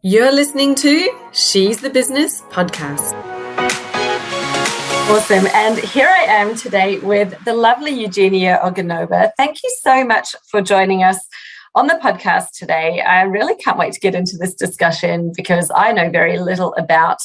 You're listening to She's the Business podcast. Awesome. And here I am today with the lovely Eugenia Oganova. Thank you so much for joining us on the podcast today. I really can't wait to get into this discussion because I know very little about,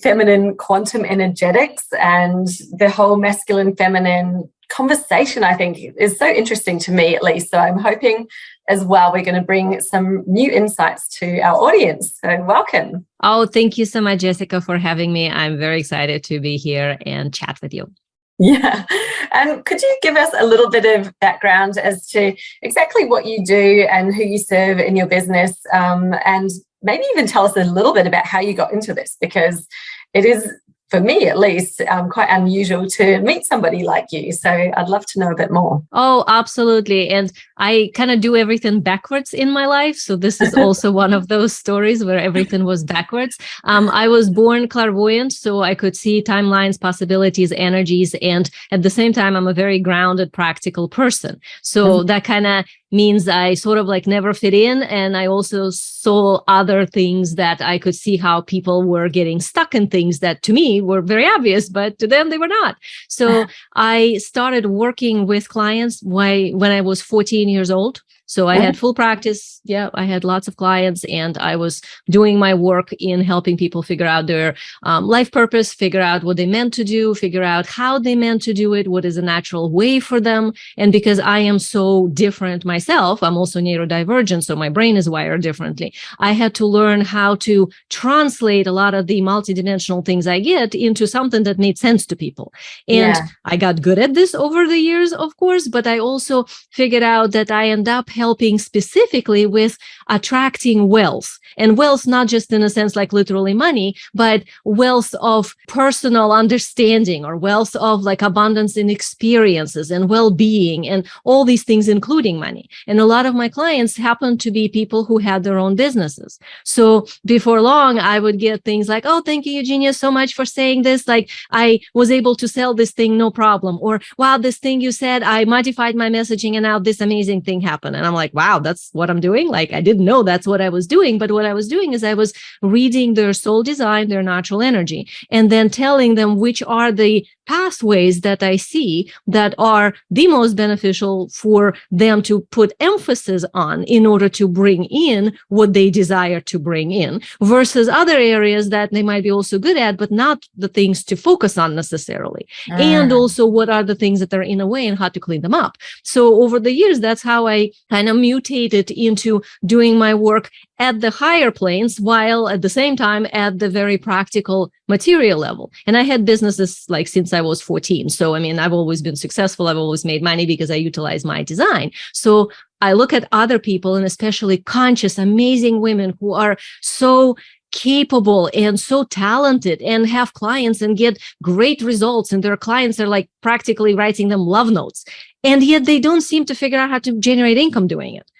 feminine quantum energetics, and the whole masculine feminine conversation, I think, is so interesting to me, at least. So I'm hoping as well we're going to bring some new insights to our audience. So welcome. Oh, thank you so much, Jessica, for having me. I'm very excited to be here and chat with you. Yeah. And could you give us a little bit of background as to exactly what you do and who you serve in your business, and maybe even tell us a little bit about how you got into this, because it is, for me at least, quite unusual to meet somebody like you. So I'd love to know a bit more. Oh, absolutely. And I kind of do everything backwards in my life. So this is also one of those stories where everything was backwards. I was born clairvoyant, so I could see timelines, possibilities, energies. And at the same time, I'm a very grounded, practical person. So that kind of means I sort of like never fit in. And I also saw other things that I could see how people were getting stuck in things that to me were very obvious, but to them they were not. So I started working with clients when I was 14 years old. So I had full practice. Yeah, I had lots of clients, and I was doing my work in helping people figure out their life purpose, figure out what they meant to do, figure out how they meant to do it, what is a natural way for them. And because I am so different myself, I'm also neurodivergent, so my brain is wired differently. I had to learn how to translate a lot of the multidimensional things I get into something that made sense to people. And I got good at this over the years, of course, but I also figured out that I end up helping specifically with attracting wealth, and wealth, not just in a sense like literally money, but wealth of personal understanding, or wealth of like abundance in experiences and well-being and all these things, including money. And a lot of my clients happen to be people who had their own businesses. So before long, I would get things like, oh, thank you, Eugenia, so much for saying this. Like, I was able to sell this thing, no problem. Or, wow, this thing you said, I modified my messaging and now this amazing thing happened. And I'm like, wow, that's what I'm doing. Like, I didn't know that's what I was doing. But what I was doing is I was reading their soul design, their natural energy, and then telling them which are the pathways that I see that are the most beneficial for them to put emphasis on in order to bring in what they desire to bring in, versus other areas that they might be also good at, but not the things to focus on necessarily. And also what are the things that are in a way and how to clean them up. So over the years, that's how I kind of mutated into doing my work at the higher planes, while at the same time at the very practical material level. And I had businesses like since I was 14. So, I mean, I've always been successful. I've always made money because I utilize my design. So I look at other people, and especially conscious, amazing women who are so capable and so talented and have clients and get great results. And their clients are like practically writing them love notes. And yet they don't seem to figure out how to generate income doing it.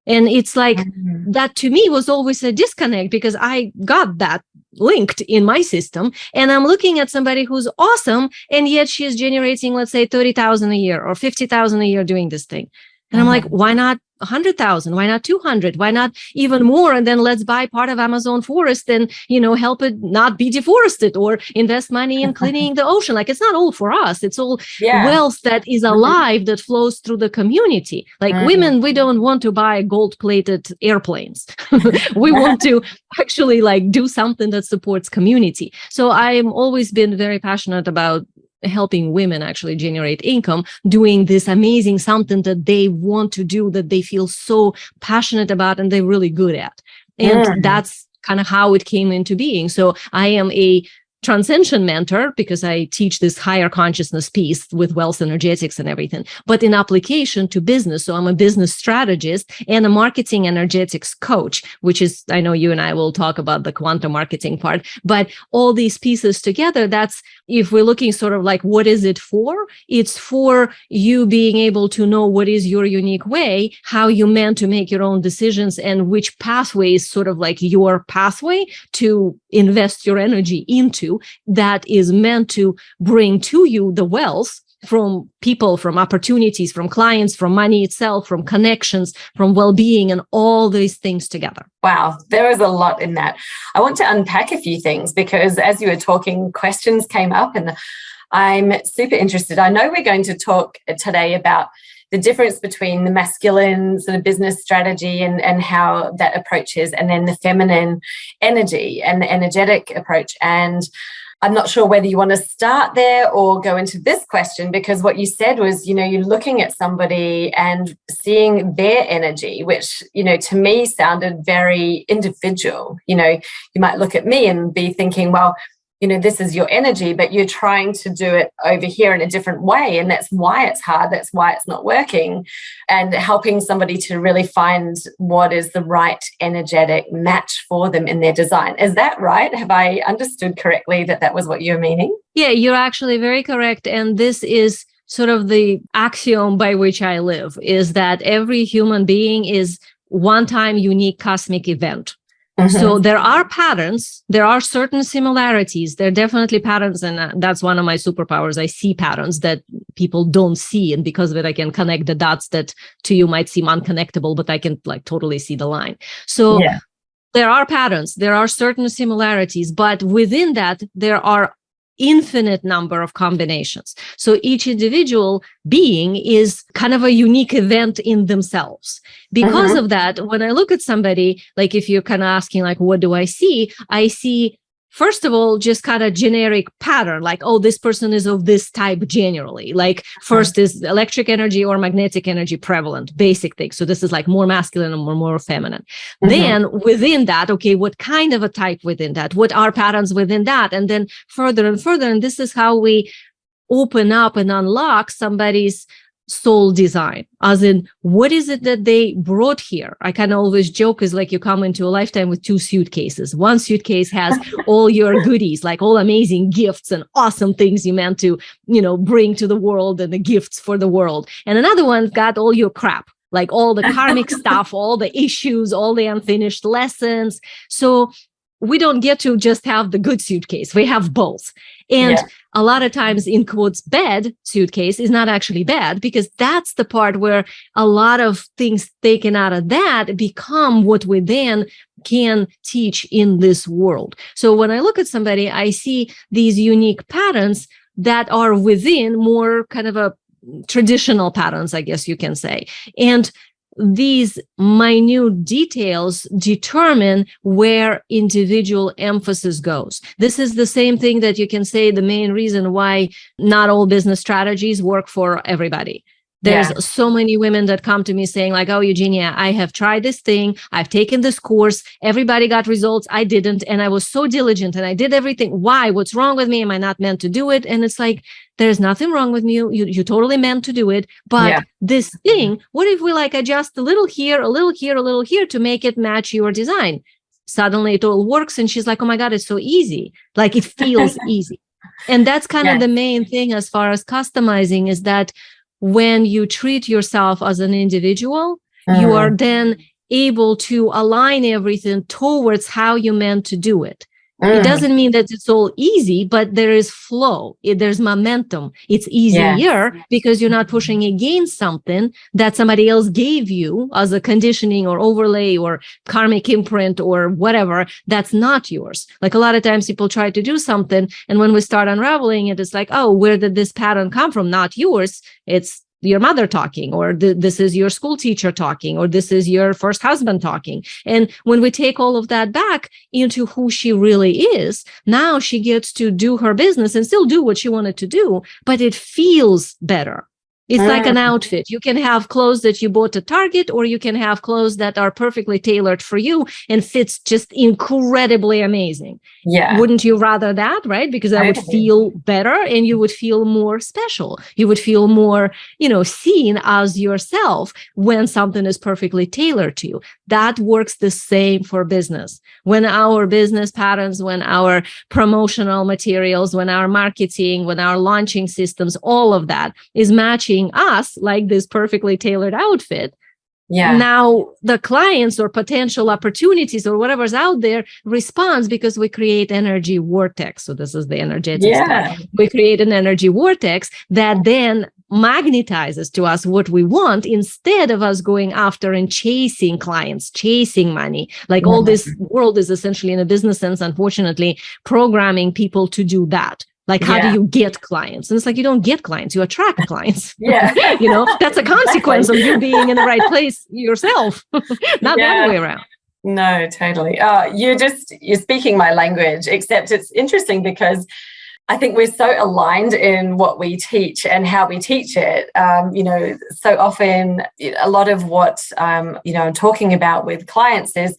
And it's like that to me was always a disconnect, because I got that linked in my system, and I'm looking at somebody who's awesome, and yet she's generating, let's say, 30,000 a year or 50,000 a year doing this thing. And I'm like, why not 100,000? Why not 200? Why not even more? And then let's buy part of Amazon forest and, help it not be deforested, or invest money in cleaning the ocean. Like, it's not all for us. It's all wealth that is alive, that flows through the community. Like women, we don't want to buy gold-plated airplanes. We want to actually like do something that supports community. So I'm always been very passionate about helping women actually generate income, doing this amazing something that they want to do, that they feel so passionate about and they're really good at. And that's kind of how it came into being. So I am a transcension mentor because I teach this higher consciousness piece with wealth energetics and everything, but in application to business. So I'm a business strategist and a marketing energetics coach, which is, I know you and I will talk about the quantum marketing part, but all these pieces together, that's, if we're looking sort of like, what is it for? It's for you being able to know what is your unique way, how you meant to make your own decisions, and which pathway is sort of like your pathway to invest your energy into that is meant to bring to you the wealth from people, from opportunities, from clients, from money itself, from connections, from well-being, and all these things together. Wow, there is a lot in that. I want to unpack a few things because as you were talking, questions came up and I'm super interested. I know we're going to talk today about the difference between the masculine sort of business strategy and how that approach is, and then the feminine energy and the energetic approach. And I'm not sure whether you want to start there or go into this question, because what you said was, you're looking at somebody and seeing their energy, which, to me sounded very individual. You might look at me and be thinking, well, this is your energy, but you're trying to do it over here in a different way. And that's why it's hard. That's why it's not working. And helping somebody to really find what is the right energetic match for them in their design. Is that right? Have I understood correctly that was what you're meaning? Yeah, you're actually very correct. And this is sort of the axiom by which I live, is that every human being is one-time unique cosmic event. Mm-hmm. So there are patterns, there are certain similarities, there are definitely patterns, and that's one of my superpowers. I see patterns that people don't see, and because of it, I can connect the dots that to you might seem unconnectable, but I can totally see the line. So there are patterns, there are certain similarities, but within that, there are infinite number of combinations. So each individual being is kind of a unique event in themselves. Because of that, when I look at somebody, if you're kind of asking, what do I see? I see, first of all, just kind of generic pattern, this person is of this type generally. First is electric energy or magnetic energy prevalent, basic thing. So this is more masculine or more feminine. Then within that, okay, what kind of a type within that? What are patterns within that? And then further and further. And this is how we open up and unlock somebody's soul design, as in what is it that they brought here. I kind of always joke is you come into a lifetime with two suitcases. One suitcase has all your goodies, all amazing gifts and awesome things you meant to bring to the world, and the gifts for the world, and another one's got all your crap, all the karmic stuff, all the issues, all the unfinished lessons. So we don't get to just have the good suitcase. We have both. And a lot of times, in quotes, bad suitcase is not actually bad, because that's the part where a lot of things taken out of that become what we then can teach in this world. So when I look at somebody, I see these unique patterns that are within more kind of a traditional patterns, I guess you can say. And these minute details determine where individual emphasis goes. This is the same thing that you can say the main reason why not all business strategies work for everybody. There's so many women that come to me saying oh, Eugenia, I have tried this thing. I've taken this course. Everybody got results. I didn't. And I was so diligent and I did everything. Why? What's wrong with me? Am I not meant to do it? And it's there's nothing wrong with you. You totally meant to do it. But this thing, what if we adjust a little here, a little here, a little here to make it match your design? Suddenly it all works. And she's like, oh my God, it's so easy. It feels easy. And that's kind of the main thing as far as customizing, is that when you treat yourself as an individual, you are then able to align everything towards how you meant to do it. It doesn't mean that it's all easy, but there is flow. There's momentum. It's easier because you're not pushing against something that somebody else gave you as a conditioning or overlay or karmic imprint or whatever. That's not yours. A lot of times people try to do something, and when we start unraveling it, it's oh, where did this pattern come from? Not yours. It's your mother talking, or this is your school teacher talking, or this is your first husband talking. And when we take all of that back into who she really is, now she gets to do her business and still do what she wanted to do, but it feels better. It's like an outfit. You can have clothes that you bought at Target, or you can have clothes that are perfectly tailored for you and fits just incredibly amazing. Yeah. Wouldn't you rather that, right? Because that would feel better and you would feel more special. You would feel more, seen as yourself when something is perfectly tailored to you. That works the same for business. When our business patterns, when our promotional materials, when our marketing, when our launching systems, all of that is matching us like this perfectly tailored outfit, Now the clients or potential opportunities or whatever's out there responds because we create energy vortex. So this is the energetic stuff. We create an energy vortex that then magnetizes to us what we want instead of us going after and chasing clients, chasing money. Like all this world is essentially, in a business sense, unfortunately, programming people to do that. Like, how do you get clients? And it's like, you don't get clients, you attract clients. That's a consequence of you being in the right place yourself, not the other way around. No, totally. You're speaking my language, except it's interesting because I think we're so aligned in what we teach and how we teach it. So often a lot of what, I'm talking about with clients is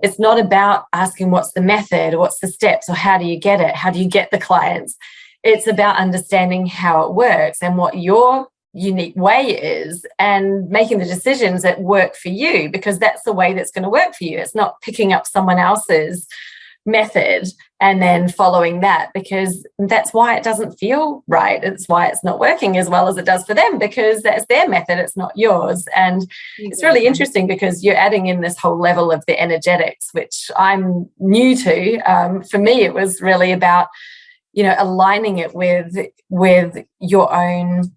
it's not about asking what's the method, what's the steps, or how do you get it? How do you get the clients? It's about understanding how it works and what your unique way is and making the decisions that work for you, because that's the way that's going to work for you. It's not picking up someone else's method and then following that, because that's why it doesn't feel right. It's why it's not working as well as it does for them, because that's their method, it's not yours. And it's really interesting because you're adding in this whole level of the energetics, which I'm new to. For me, it was really about, aligning it with your own.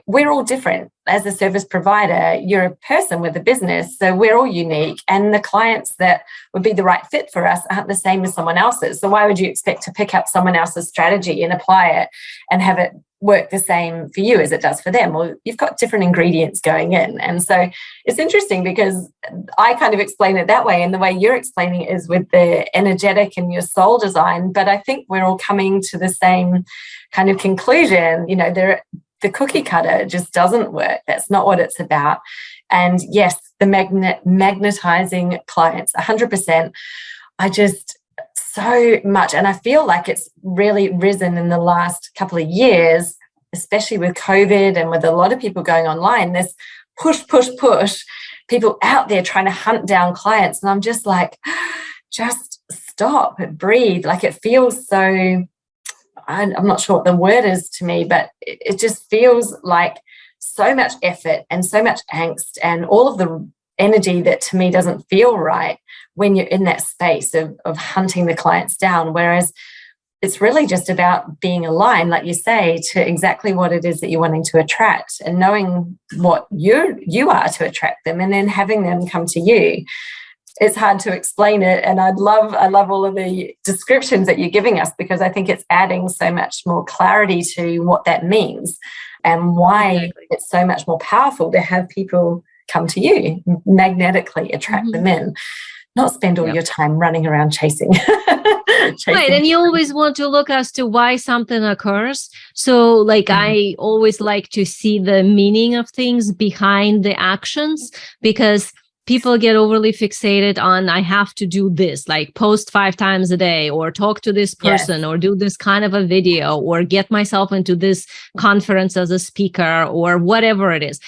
We're all different. As a service provider, you're a person with a business, so we're all unique, and the clients that would be the right fit for us aren't the same as someone else's. So why would you expect to pick up someone else's strategy and apply it and have it work the same for you as it does for them? Well, you've got different ingredients going in. And so it's interesting because I kind of explain it that way, and the way you're explaining it is with the energetic and your soul design. But I think we're all coming to the same kind of conclusion. The cookie cutter just doesn't work. That's not what it's about. And yes, the magnetizing clients, 100%. I just so much, and I feel like it's really risen in the last couple of years, especially with COVID and with a lot of people going online. This push, people out there trying to hunt down clients. And I'm just like, just stop, breathe. Like, it feels so, I'm not sure what the word is to me, but it just feels like so much effort and so much angst and all of the energy that to me doesn't feel right when you're in that space of hunting the clients down. Whereas it's really just about being aligned, like you say, to exactly what it is that you're wanting to attract, and knowing what you are to attract them, and then having them come to you. It's hard to explain it, and I love all of the descriptions that you're giving us, because I think it's adding so much more clarity to what that means and why it's so much more powerful to have people come to you, magnetically attract them in, not spend all your time running around chasing. Right, and you always want to look as to why something occurs. So, like, I always like to see the meaning of things behind the actions, because people get overly fixated on, I have to do this, like post 5 times a day, or talk to this person, or do this kind of a video, or get myself into this conference as a speaker, or whatever it is,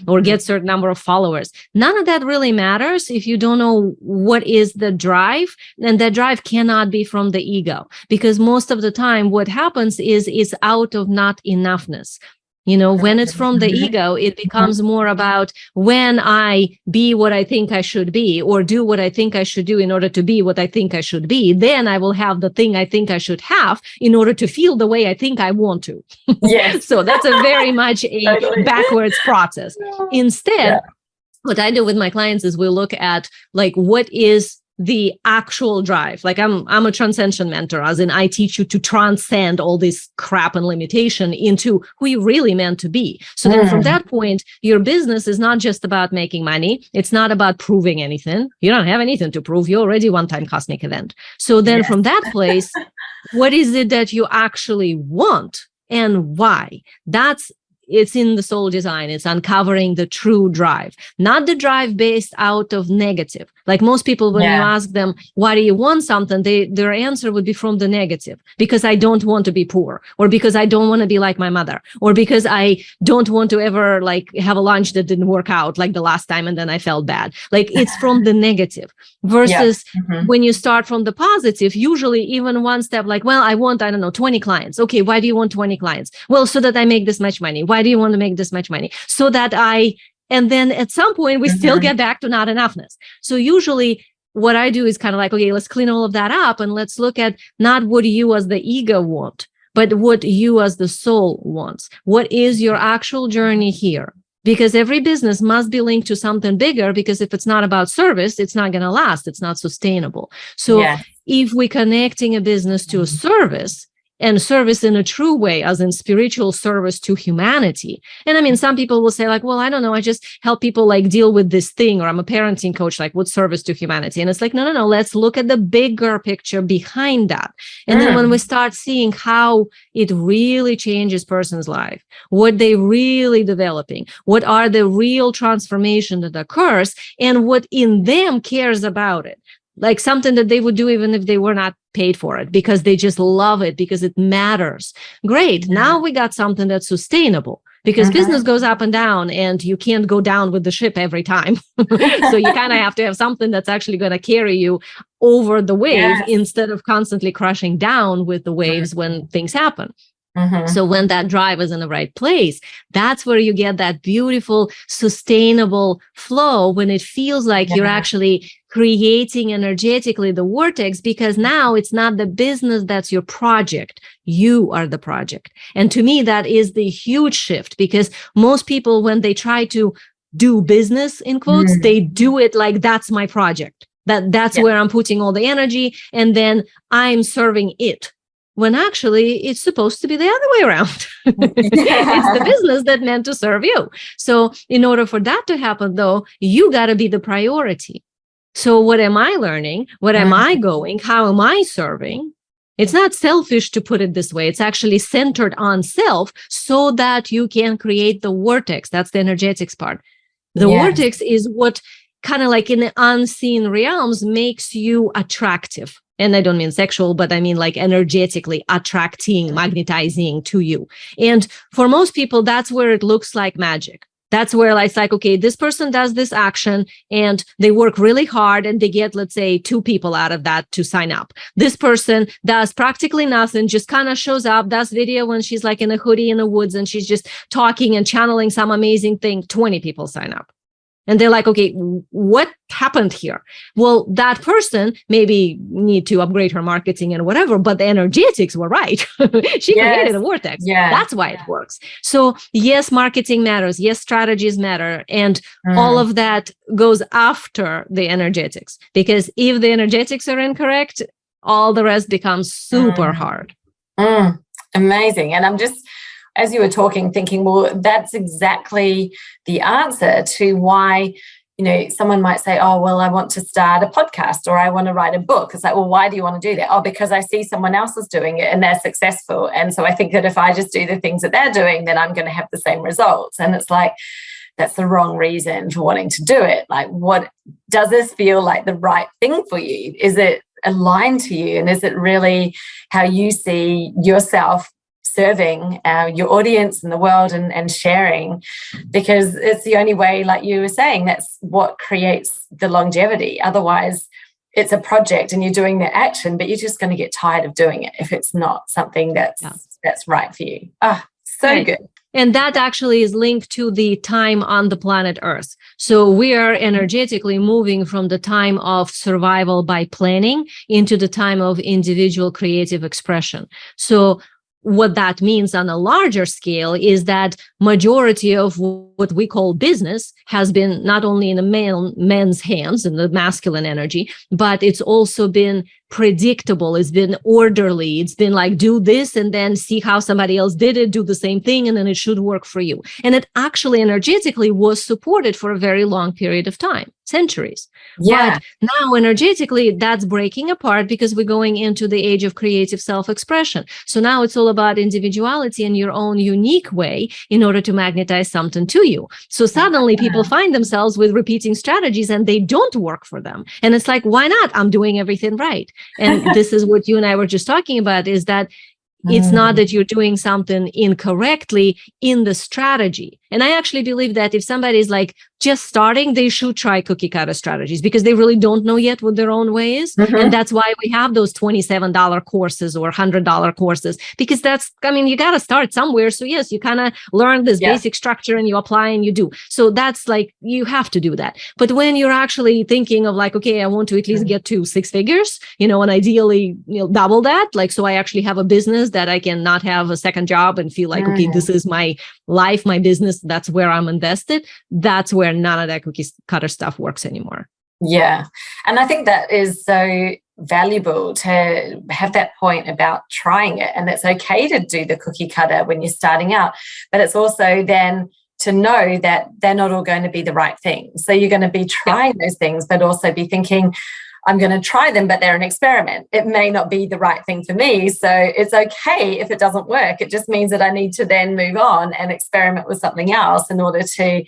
or get certain number of followers. None of that really matters if you don't know what is the drive. And that drive cannot be from the ego, because most of the time what happens is it's out of not enoughness. When it's from the ego, it becomes more about, when I be what I think I should be, or do what I think I should do in order to be what I think I should be, then I will have the thing I think I should have in order to feel the way I think I want to. Yes. So that's a very much a backwards process. Instead, what I do with my clients is we look at, like, what is the actual drive. Like, I'm a transcension mentor, as in I teach you to transcend all this crap and limitation into who you really meant to be. So then from that point, your business is not just about making money. It's not about proving anything. You don't have anything to prove. You're already one-time cosmic event. So then from that place, what is it that you actually want and why? It's in the soul design. It's uncovering the true drive, not the drive based out of negative. Like most people, when you ask them, why do you want something? Their answer would be from the negative, because I don't want to be poor, or because I don't want to be like my mother, or because I don't want to ever have a lunch that didn't work out like the last time and then I felt bad. Like, it's from the negative versus when you start from the positive, usually even one step, like, well, I want, 20 clients. Okay. Why do you want 20 clients? Well, so that I make this much money. Why do you want to make this much money? So that I And then at some point, we still get back to not enoughness. So usually what I do is kind of like, okay, let's clean all of that up and let's look at not what you as the ego want, but what you as the soul wants. What is your actual journey here? Because every business must be linked to something bigger, because if it's not about service, it's not going to last. It's not sustainable. So if we're connecting a business to a service, and service in a true way, as in spiritual service to humanity. And I mean, some people will say like, well, I don't know, I just help people like deal with this thing, or I'm a parenting coach, like what service to humanity? And it's like, no, let's look at the bigger picture behind that. And then when we start seeing how it really changes person's life, what they really developing, what are the real transformation that occurs, and what in them cares about it. Like something that they would do even if they were not paid for it, because they just love it, because it matters. Great. Now we got something that's sustainable, because business goes up and down and you can't go down with the ship every time. So you kind of have to have something that's actually going to carry you over the wave instead of constantly crashing down with the waves when things happen. So when that drive is in the right place, that's where you get that beautiful, sustainable flow, when it feels like you're actually creating energetically the vortex, because now it's not the business that's your project. You are the project. And to me, that is the huge shift, because most people, when they try to do business in quotes, they do it like that's my project. That's where I'm putting all the energy, and then I'm serving it. When actually it's supposed to be the other way around. It's the business that meant to serve you. So in order for that to happen, though, you got to be the priority. So what am I learning? What am I going? How am I serving? It's not selfish to put it this way. It's actually centered on self so that you can create the vortex. That's the energetics part. The vortex is what kind of like in the unseen realms makes you attractive. And I don't mean sexual, but I mean like energetically attracting, magnetizing to you. And for most people, that's where it looks like magic. That's where it's like, okay, this person does this action and they work really hard and they get, let's say, 2 people out of that to sign up. This person does practically nothing, just kind of shows up, does video when she's like in a hoodie in the woods and she's just talking and channeling some amazing thing. 20 people sign up. And they're like, okay, what happened here? Well, that person maybe need to upgrade her marketing and whatever, but the energetics were right. She created a vortex. That's why it works. So yes, marketing matters. Yes, strategies matter. And all of that goes after the energetics, because if the energetics are incorrect, all the rest becomes super hard. Amazing. And I'm just, as you were talking, thinking, well, that's exactly the answer to why, you know, someone might say, oh, well, I want to start a podcast or I want to write a book. It's like, well, why do you want to do that? Oh, because I see someone else is doing it and they're successful. And so I think that if I just do the things that they're doing, then I'm going to have the same results. And it's like, that's the wrong reason for wanting to do it. Like, what does this feel like the right thing for you? Is it aligned to you? And is it really how you see yourself serving your audience and the world and sharing? Because it's the only way, like you were saying, that's what creates the longevity. Otherwise, it's a project and you're doing the action, but you're just going to get tired of doing it if it's not something that's right for you. So good. And that actually is linked to the time on the planet Earth. So we are energetically moving from the time of survival by planning into the time of individual creative expression. So what that means on a larger scale is that majority of what we call business has been not only in the men's hands and the masculine energy, but it's also been predictable. It's been orderly. It's been like, do this and then see how somebody else did it, do the same thing, and then it should work for you. And it actually energetically was supported for a very long period of time, centuries. But now energetically, that's breaking apart because we're going into the age of creative self-expression. So now it's all about individuality in your own unique way in order to magnetize something to you. So suddenly people find themselves with repeating strategies and they don't work for them. And it's like, why not? I'm doing everything right. And this is what you and I were just talking about, is that it's not that you're doing something incorrectly in the strategy. And I actually believe that if somebody is like just starting, they should try cookie cutter strategies because they really don't know yet what their own way is. And that's why we have those $27 courses or $100 courses, because you got to start somewhere. So yes, you kind of learn this basic structure and you apply and you do. So that's like, you have to do that. But when you're actually thinking of like, okay, I want to at least get to 6 figures, and ideally, double that. Like, so I actually have a business that I can not have a second job and feel like, okay, this is my life, my business. That's where I'm invested. That's where none of that cookie cutter stuff works anymore. Yeah. And I think that is so valuable to have that point about trying it. And it's okay to do the cookie cutter when you're starting out, but it's also then to know that they're not all going to be the right thing. So you're going to be trying those things, but also be thinking, I'm going to try them, but they're an experiment. It may not be the right thing for me. So it's okay if it doesn't work. It just means that I need to then move on and experiment with something else in order to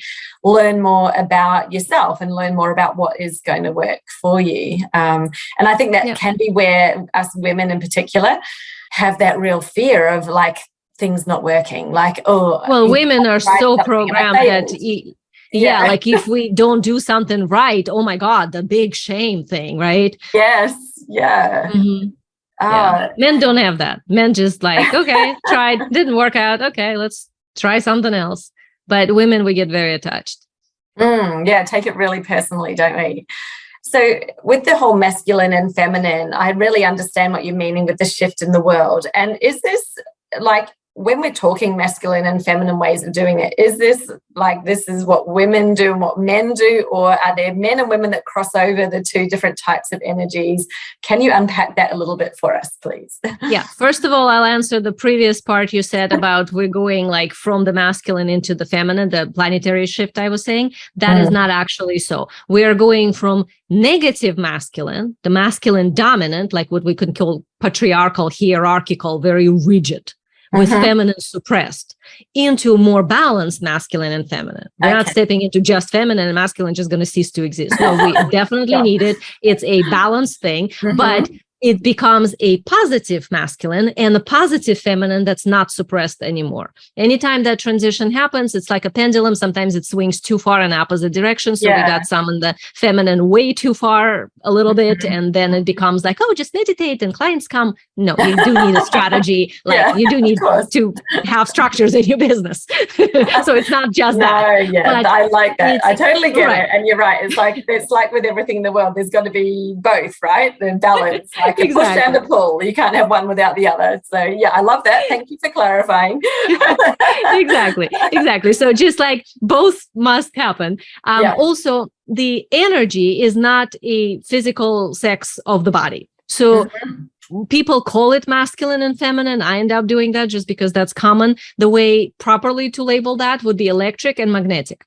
learn more about yourself and learn more about what is going to work for you. And I think that can be where us women in particular have that real fear of like things not working. Like, women are so programmed that... Yeah, like if we don't do something right, oh my God, the big shame thing, right? Yes, yeah. Men don't have that. Men just like, okay, tried, didn't work out. Okay, let's try something else. But women, we get very attached. Take it really personally, don't we? So with the whole masculine and feminine, I really understand what you're meaning with the shift in the world. And is this like, when we're talking masculine and feminine ways of doing it, is this like this is what women do and what men do, or are there men and women that cross over the two different types of energies? Can you unpack that a little bit for us, please? Yeah. First of all, I'll answer the previous part you said about we're going like from the masculine into the feminine, the planetary shift I was saying. That is not actually so. We are going from negative masculine, the masculine dominant, like what we could call patriarchal, hierarchical, very rigid, with feminine suppressed, into more balanced masculine and feminine. We're not stepping into just feminine and masculine, just going to cease to exist. No, we definitely need it. It's a balanced thing, but it becomes a positive masculine and a positive feminine that's not suppressed anymore. Anytime that transition happens, it's like a pendulum. Sometimes it swings too far in opposite direction. So we got some in the feminine way too far a little bit. And then it becomes like, oh, just meditate and clients come. No, you do need a strategy. Like you do need to have structures in your business. So it's not just that. But I like that. I totally get it. And you're right. It's like with everything in the world, there's got to be both, right? The balance. Like a push and a pull. You can't have one without the other. So I love that. Thank you for clarifying. Exactly. So just like both must happen. Also, the energy is not a physical sex of the body. So people call it masculine and feminine. I end up doing that just because that's common. The way properly to label that would be electric and magnetic.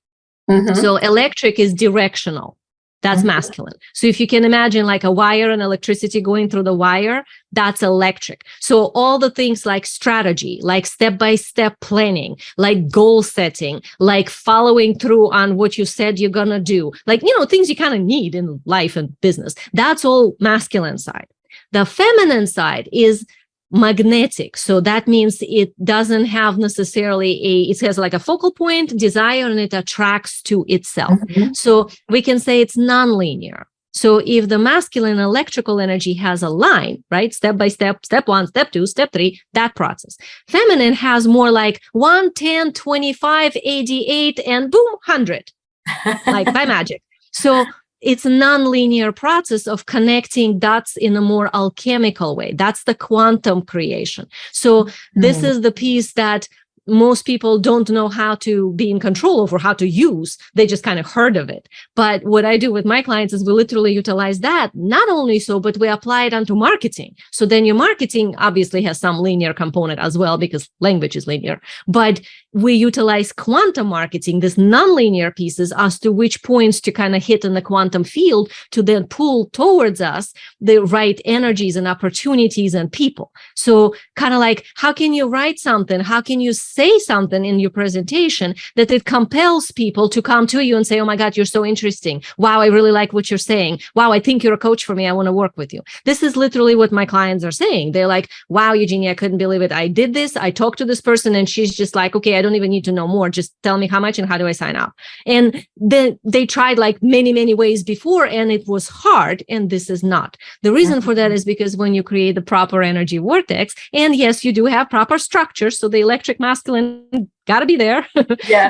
So electric is directional. That's masculine. So if you can imagine like a wire and electricity going through the wire, that's electric. So all the things like strategy, like step-by-step planning, like goal setting, like following through on what you said you're going to do, like, things you kind of need in life and business. That's all masculine side. The feminine side is magnetic. So that means it doesn't have necessarily it has like a focal point, desire, and it attracts to itself. So we can say it's nonlinear. So if the masculine electrical energy has a line, right? Step by step, step 1, step 2, step 3, that process. Feminine has more like 1, 10, 25, 88, and boom, 100, like by magic. So it's a non-linear process of connecting dots in a more alchemical way. That's the quantum creation. So this is the piece that most people don't know how to be in control of or how to use. They just kind of heard of it. But what I do with my clients is we literally utilize that. Not only so, but we apply it onto marketing. So then your marketing obviously has some linear component as well because language is linear. But we utilize quantum marketing, this nonlinear pieces as to which points to kind of hit in the quantum field to then pull towards us the right energies and opportunities and people. So kind of like, how can you write something? How can you say something in your presentation that it compels people to come to you and say, oh my God, you're so interesting. Wow, I really like what you're saying. Wow, I think you're a coach for me. I want to work with you. This is literally what my clients are saying. They're like, wow, Eugenia, I couldn't believe it. I did this. I talked to this person and she's just like, okay, I don't even need to know more. Just tell me how much and how do I sign up? And then they tried like many, many ways before, and it was hard. And this is not. The reason for that is because when you create the proper energy vortex, and yes, you do have proper structure. So the electric masculine got to be there,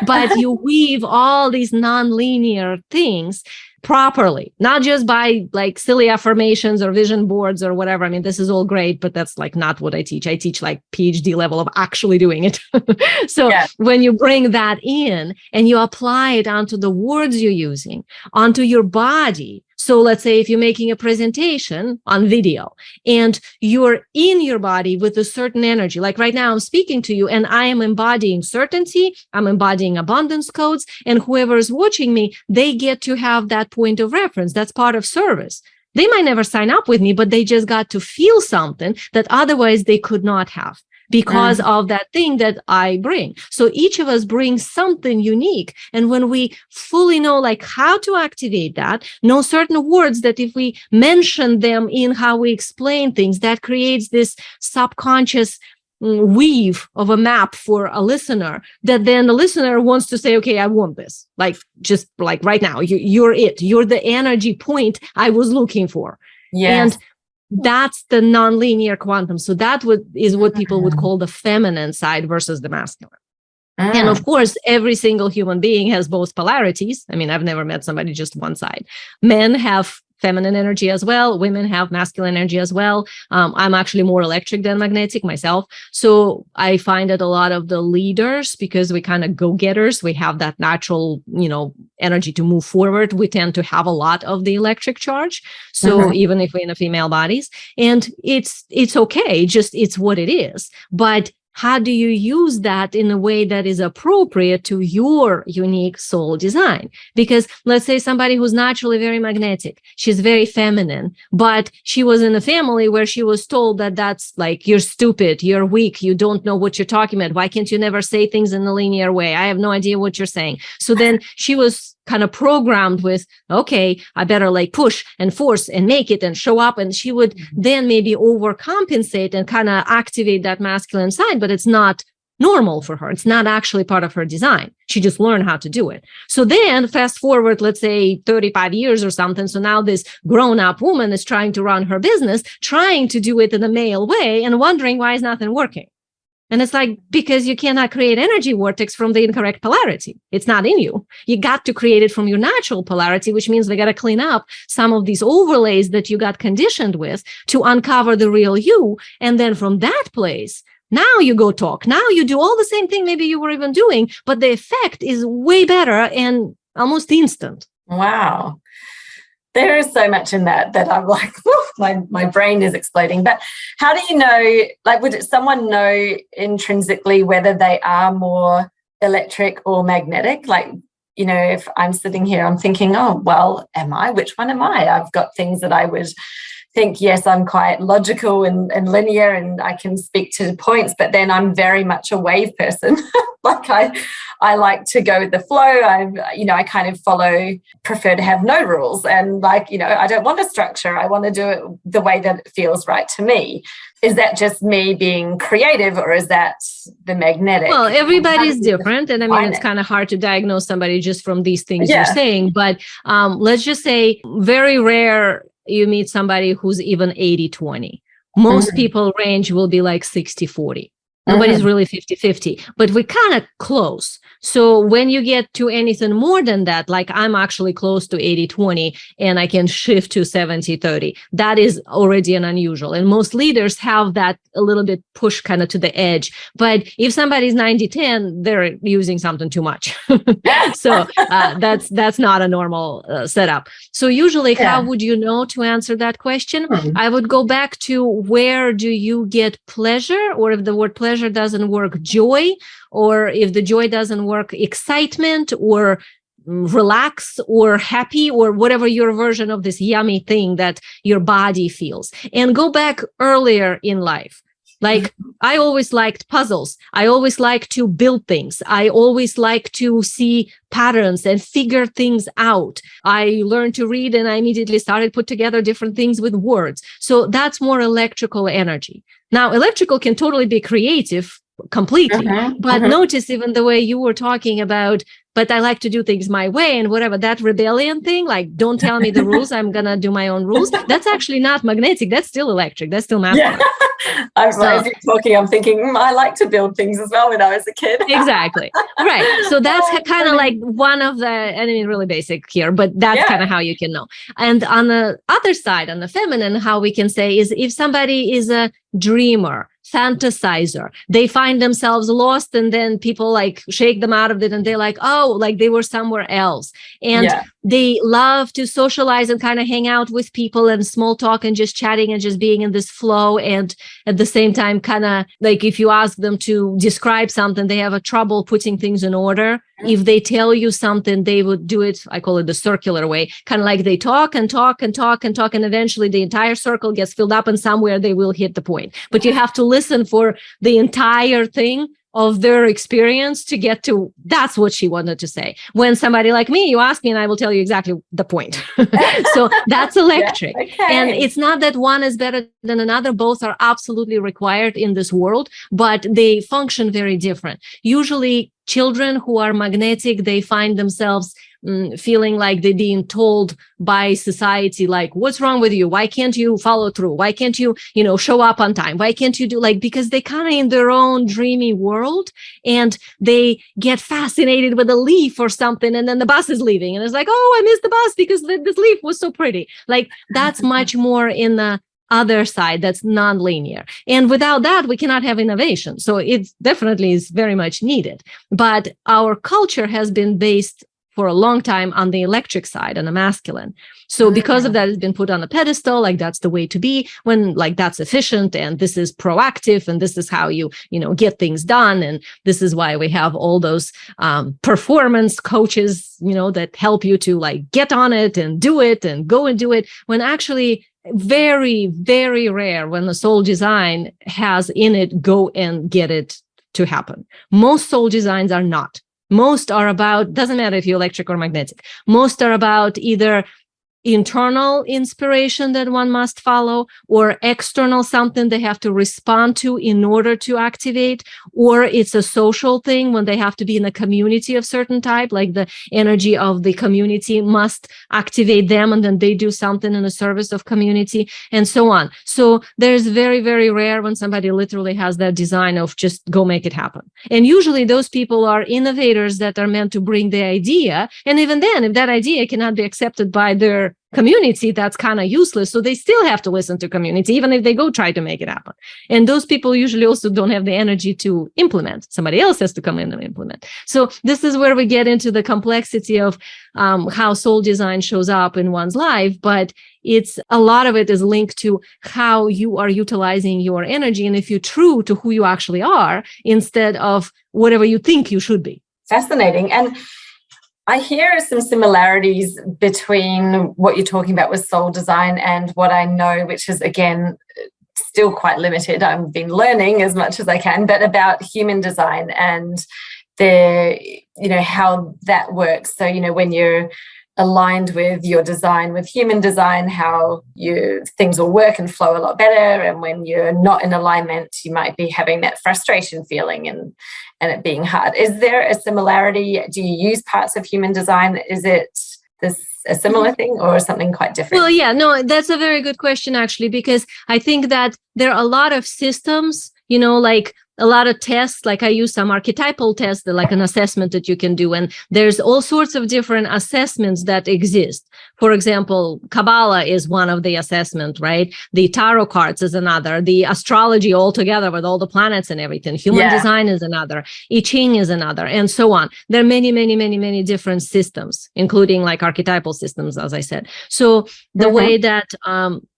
but you weave all these non-linear things properly, not just by like silly affirmations or vision boards or whatever. I mean, this is all great, but that's like not what I teach. I teach like PhD level of actually doing it. So when you bring that in and you apply it onto the words you're using, onto your body. So let's say if you're making a presentation on video and you're in your body with a certain energy, like right now I'm speaking to you and I am embodying certainty, I'm embodying abundance codes, and whoever is watching me, they get to have that point of reference. That's part of service. They might never sign up with me, but they just got to feel something that otherwise they could not have, because of that thing that I bring. So each of us brings something unique. And when we fully know like how to activate that, know certain words that if we mention them in how we explain things, that creates this subconscious weave of a map for a listener, that then the listener wants to say, okay, I want this. Like, just like right now, you're it. You're the energy point I was looking for. And that's the nonlinear quantum. So that is what people would call the feminine side versus the masculine. And of course, every single human being has both polarities. I mean, I've never met somebody just one side. Men have feminine energy as well. Women have masculine energy as well. I'm actually more electric than magnetic myself. So I find that a lot of the leaders, because we kind of go-getters, we have that natural, energy to move forward. We tend to have a lot of the electric charge. So even if we're in a female bodies, and it's okay, just it's what it is. But how do you use that in a way that is appropriate to your unique soul design? Because let's say somebody who's naturally very magnetic, she's very feminine, but she was in a family where she was told that that's like, you're stupid, you're weak, you don't know what you're talking about. Why can't you never say things in a linear way? I have no idea what you're saying. So then she was kind of programmed with, okay, I better like push and force and make it and show up. And she would then maybe overcompensate and kind of activate that masculine side, but it's not normal for her. It's not actually part of her design. She just learned how to do it. So then fast forward, let's say 35 years or something. So now this grown-up woman is trying to run her business, trying to do it in a male way and wondering why is nothing working. And it's like, because you cannot create energy vortex from the incorrect polarity. It's not in you. You got to create it from your natural polarity, which means we got to clean up some of these overlays that you got conditioned with to uncover the real you. And then from that place, now you go talk. Now you do all the same thing maybe you were even doing, but the effect is way better and almost instant. Wow. There is so much in that I'm like, my brain is exploding. But how do you know, like, would someone know intrinsically whether they are more electric or magnetic? Like, if I'm sitting here, I'm thinking, oh, well, am I? Which one am I? I've got things that I would think, yes, I'm quite logical and linear and I can speak to points, but then I'm very much a wave person. Like I like to go with the flow. I kind of prefer to have no rules. And I don't want a structure. I want to do it the way that it feels right to me. Is that just me being creative or is that the magnetic? Well, everybody's different. And I mean, it's kind of hard to diagnose somebody just from these things you're saying. But let's just say very rare you meet somebody who's even 80-20. Most people range will be like 60-40. Nobody's really 50-50, but we're kind of close. So when you get to anything more than that, like I'm actually close to 80-20 and I can shift to 70-30, that is already an unusual. And most leaders have that a little bit push kind of to the edge. But if somebody's 90-10, they're using something too much. So that's not a normal setup. So usually how would you know to answer that question? I would go back to where do you get pleasure, or if the word pleasure doesn't work, joy, or if the joy doesn't work, excitement, or relax, or happy, or whatever your version of this yummy thing that your body feels. And go back earlier in life. Like, I always liked puzzles. I always like to build things. I always like to see patterns and figure things out. I learned to read and I immediately started put together different things with words. So that's more electrical energy. Now, electrical can totally be creative completely, but notice even the way you were talking about, but I like to do things my way and whatever, that rebellion thing, like, don't tell me the rules, I'm gonna do my own rules. That's actually not magnetic. That's still electric. That's still masculine. As you're talking, I'm thinking, I like to build things as well when I was a kid. Exactly. Right. So that's kind of like one of the, I mean, really basic here, but that's kind of how you can know. And on the other side, on the feminine, how we can say is if somebody is a dreamer, fantasizer, they find themselves lost, and then people like shake them out of it and they're like, oh, like they were somewhere else. And they love to socialize and kind of hang out with people and small talk and just chatting and just being in this flow. And at the same time, kind of like if you ask them to describe something, they have a trouble putting things in order. If they tell you something, they would do it, I call it the circular way, kind of like they talk and talk and talk and talk, and eventually the entire circle gets filled up and somewhere they will hit the point. But you have to listen for the entire thing of their experience to get to, that's what she wanted to say. When somebody like me, you ask me and I will tell you exactly the point. So that's electric. And it's not that one is better than another. Both are absolutely required in this world, but they function very different. Usually children who are magnetic, they find themselves feeling like they're being told by society, like, what's wrong with you? Why can't you follow through? Why can't you, show up on time? Why can't you do because they kind of in their own dreamy world, and they get fascinated with a leaf or something. And then the bus is leaving and it's like, oh, I missed the bus because this leaf was so pretty. Like, that's much more in the other side, that's non-linear. And without that, we cannot have innovation. So it definitely is very much needed. But our culture has been based for a long time on the electric side and the masculine. So because of that, it's been put on a pedestal, like that's the way to be, when like that's efficient and this is proactive and this is how you get things done. And this is why we have all those performance coaches, that help you to like get on it and do it and go and do it, when actually very, very rare when the soul design has in it, go and get it to happen. Most soul designs are not. Most are about, doesn't matter if you're electric or magnetic, most are about either internal inspiration that one must follow, or external something they have to respond to in order to activate, or it's a social thing when they have to be in a community of certain type, like the energy of the community must activate them and then they do something in the service of community and so on. So there's very, very rare when somebody literally has that design of just go make it happen. And usually those people are innovators that are meant to bring the idea. And even then, if that idea cannot be accepted by their community, that's kind of useless. So they still have to listen to community, even if they go try to make it happen. And those people usually also don't have the energy to implement. Somebody else has to come in and implement. So this is where we get into the complexity of how soul design shows up in one's life. But it's a lot of it is linked to how you are utilizing your energy, and if you're true to who you actually are instead of whatever you think you should be. Fascinating. And I hear some similarities between what you're talking about with soul design and what I know, which is, again, still quite limited. I've been learning as much as I can, but about human design and how that works. So, when you're aligned with your design, with human design, how things will work and flow a lot better. And when you're not in alignment, you might be having that frustration feeling and it being hard. Is there a similarity? Do you use parts of human design? Is it a similar thing or something quite different? Well, yeah, no, that's a very good question, actually, because I think that there are a lot of systems, like a lot of tests, like I use some archetypal tests, like an assessment that you can do. And there's all sorts of different assessments that exist. For example, Kabbalah is one of the assessments, right? The tarot cards is another. The astrology altogether with all the planets and everything. Human design is another. I Ching is another, and so on. There are many, many, many, many different systems, including like archetypal systems, as I said. So the way that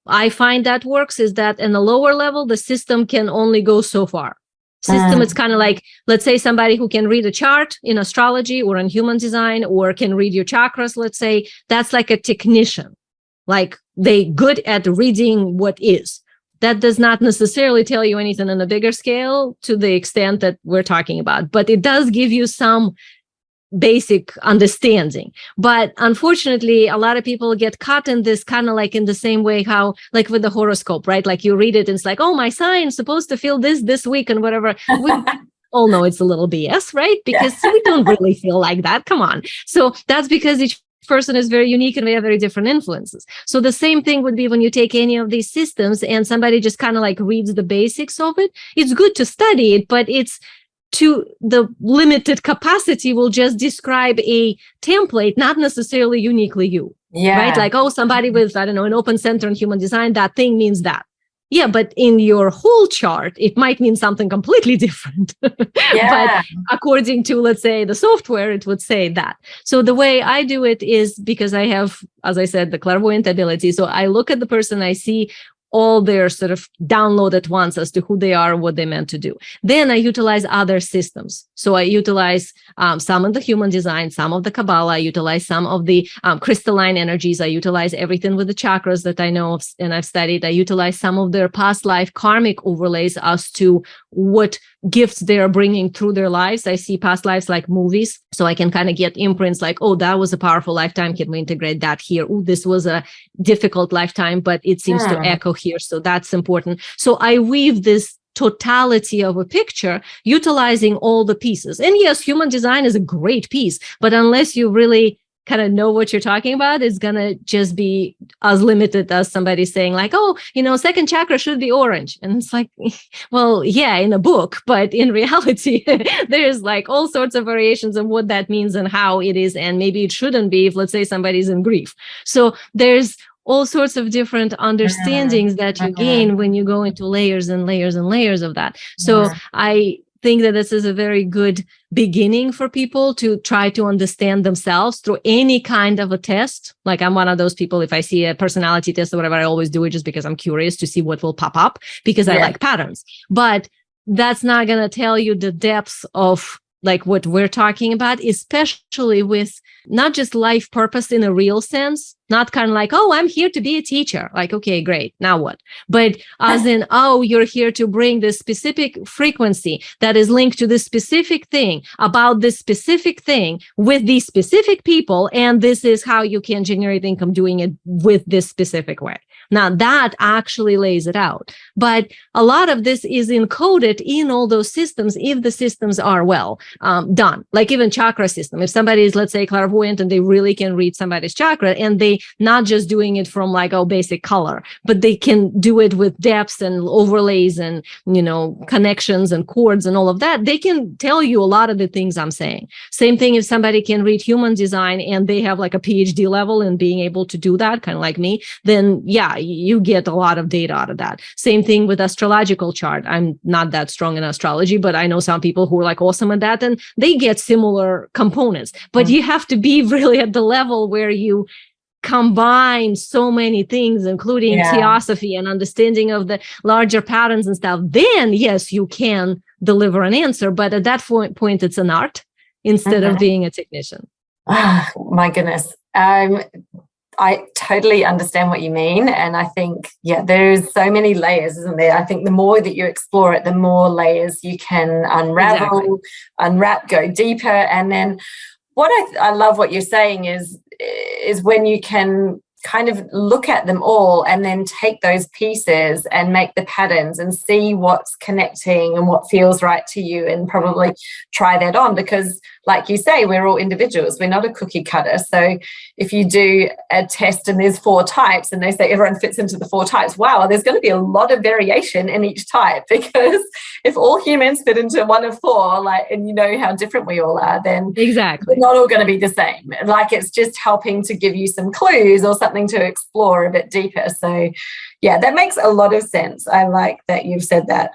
I find that works is that in the lower level, the system can only go so far. It's kind of like, let's say somebody who can read a chart in astrology or in human design, or can read your chakras, let's say, that's like a technician, like they good at reading what is. that does not necessarily tell you anything on a bigger scale to the extent that we're talking about, but it does give you some basic understanding. But unfortunately, a lot of people get caught in this kind of like in the same way how like with the horoscope, right? Like you read it and it's like, oh, my sign's supposed to feel this week and whatever. We all know it's a little BS, right? Because we don't really feel like that. Come on. So that's because each person is very unique and we have very different influences. So the same thing would be when you take any of these systems and somebody just kind of like reads the basics of it. It's good to study it, but it's to the limited capacity will just describe a template, not necessarily uniquely you. Yeah. Right? Like, oh, somebody with, I don't know, an open center in human design, that thing means that. Yeah, but in your whole chart, it might mean something completely different. Yeah. But according to, let's say, the software, it would say that. So the way I do it is because I have, as I said, the clairvoyant ability. So I look at the person, I see all their sort of download at once as to who they are, what they meant to do. Then I utilize other systems. So I utilize some of the human design, some of the Kabbalah, I utilize some of the crystalline energies. I utilize everything with the chakras that I know of and I've studied. I utilize some of their past life karmic overlays as to what gifts they are bringing through their lives. I see past lives like movies, so I can kind of get imprints like, oh, that was a powerful lifetime. Can we integrate that here? Oh, this was a difficult lifetime, but it seems to echo here. So that's important. So I weave this totality of a picture utilizing all the pieces. And yes, human design is a great piece, but unless you really kind of know what you're talking about, it's going to just be as limited as somebody saying like, oh, second chakra should be orange. And it's like, well, yeah, in a book, but in reality, there's like all sorts of variations of what that means and how it is. And maybe it shouldn't be if, let's say, somebody's in grief. So there's all sorts of different understandings that you gain when you go into layers and layers and layers of that. So I think that this is a very good beginning for people to try to understand themselves through any kind of a test. Like I'm one of those people, if I see a personality test or whatever, I always do it just because I'm curious to see what will pop up because I like patterns. But that's not going to tell you the depths of like what we're talking about, especially with not just life purpose in a real sense, not kind of like, oh, I'm here to be a teacher. Like, okay, great. Now what? But as in, oh, you're here to bring this specific frequency that is linked to this specific thing about this specific thing with these specific people. And this is how you can generate income doing it with this specific way. Now that actually lays it out. But a lot of this is encoded in all those systems if the systems are well done. Like even chakra system. If somebody is, let's say, clairvoyant and they really can read somebody's chakra and they not just doing it from like, oh, basic color, but they can do it with depths and overlays and, connections and chords and all of that, they can tell you a lot of the things I'm saying. Same thing if somebody can read human design and they have like a PhD level in being able to do that, kind of like me, then yeah, you get a lot of data out of that. Same thing with astrological chart. I'm not that strong in astrology, but I know some people who are like awesome at that and they get similar components, but you have to be really at the level where you combine so many things, including theosophy and understanding of the larger patterns and stuff. Then yes, you can deliver an answer, but at that point it's an art instead of being a technician. Oh, my goodness. I totally understand what you mean. And I think, there's so many layers, isn't there? I think the more that you explore it, the more layers you can unravel, unwrap, go deeper. And then what I love what you're saying is when you can kind of look at them all and then take those pieces and make the patterns and see what's connecting and what feels right to you and probably try that on, because like you say, we're all individuals. We're not a cookie cutter. So if you do a test and there's 4 types and they say everyone fits into the 4 types, wow, there's going to be a lot of variation in each type, because if all humans fit into one of 4, and you know how different we all are, then we're not all going to be the same. Like it's just helping to give you some clues or something to explore a bit deeper. So yeah, that makes a lot of sense. I like that you've said that.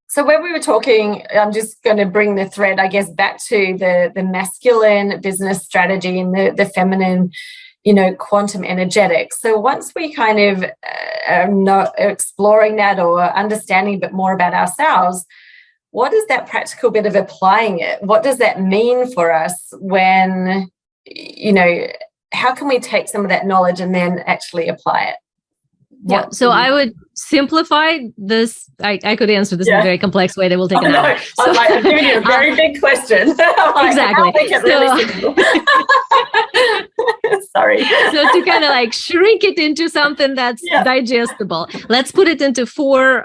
So when we were talking, I'm just going to bring the thread, I guess, back to the masculine business strategy and the feminine, quantum energetics. So once we kind of are exploring that or understanding a bit more about ourselves, what is that practical bit of applying it? What does that mean for us when, how can we take some of that knowledge and then actually apply it? Yeah, so I would simplify this. I could answer this in a very complex way that will take an hour. So, I'm giving you a very big question. Exactly. Make it really simple. Sorry. So to kind of like shrink it into something that's digestible, let's put it into four.